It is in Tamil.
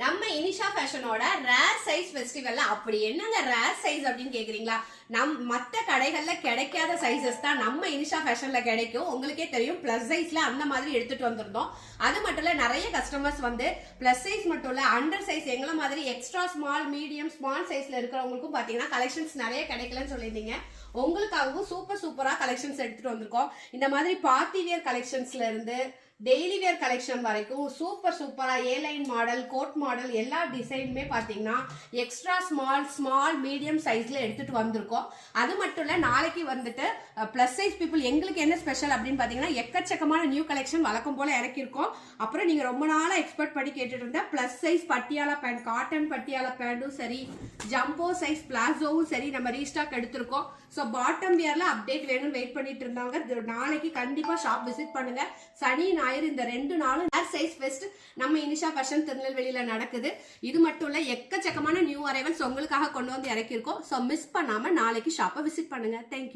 நம்ம இனிஷா ஃபேஷனோட ரேர் சைஸ் ஃபெஸ்டிவல்ல அப்படி என்னங்க ரேர் சைஸ் அப்படின்னு கேக்குறீங்களா? மற்ற கடைகள்ல கிடைக்காத சைசஸ் தான் நம்ம இனிஷா ஃபேஷன்ல கிடைக்கும். உங்களுக்கே தெரியும், பிளஸ் சைஸ்ல அந்த மாதிரி எடுத்துட்டு வந்திருந்தோம். அது மட்டும் இல்ல, நிறைய கஸ்டமர்ஸ் வந்து பிளஸ் சைஸ் மட்டும் இல்ல, அண்டர் சைஸ் எங்களை மாதிரி எக்ஸ்ட்ரா ஸ்மால், மீடியம், ஸ்மால் சைஸ்ல இருக்கிறவங்களுக்கும் பாத்தீங்கன்னா கலெக்ஷன்ஸ் நிறைய கிடைக்கலன்னு சொல்லியிருந்தீங்க. உங்களுக்காகவும் சூப்பரா கலெக்ஷன்ஸ் எடுத்துட்டு வந்திருக்கோம். இந்த மாதிரி பார்ட்டி வியர் கலெக்ஷன்ஸ்ல இருந்து டெய்லி வேர் கலெக்ஷன் வரைக்கும் சூப்பரா ஏ லைன் மாடல், கோட் மாடல் எல்லா டிசைனுமே பாத்தீங்கன்னா எக்ஸ்ட்ரா ஸ்மால் மீடியம் சைஸ்ல எடுத்துட்டு வந்திருக்கோம். அது மட்டும் இல்ல, நாளைக்கு வந்துட்டு பிளஸ் சைஸ் பீப்புள் எங்களுக்கு என்ன ஸ்பெஷல் அப்படின்னு பாத்தீங்கன்னா எக்கச்சக்கமான நியூ கலெக்ஷன் வழக்கம் போல இறக்கிருக்கோம். அப்புறம் நீங்க ரொம்ப நாளா எக்ஸ்பெக்ட் பண்ணி கேட்டுட்டு இருந்த plus size Patiala pant, cotton Patiala பேண்டும் சரி, ஜம்போ சைஸ் பிளாசோவும் சரி நம்ம ரீஸ்டாக் எடுத்திருக்கோம். ஸோ பாட்டம் வியர்ல அப்டேட் வேணும்னு வெயிட் பண்ணிட்டு இருந்தாங்க. நாளைக்கு கண்டிப்பா ஷாப் விசிட் பண்ணுங்க. சனி ஞாயிறு இந்த 2 நாளும் ரேர் சைஸ் ஃபெஸ்ட் நம்ம இனிஷா ஃபேஷன் திருநெல்வேலியில நடக்குது. இது மட்டும் இல்ல, எக்கச்சக்கமான நியூ அரைவல்ஸ் உங்களுக்காக கொண்டு வந்து இறக்கிருக்கோம். ஸோ மிஸ் பண்ணாம நாளைக்கு ஷாப்பை விசிட் பண்ணுங்க. தேங்க்யூ.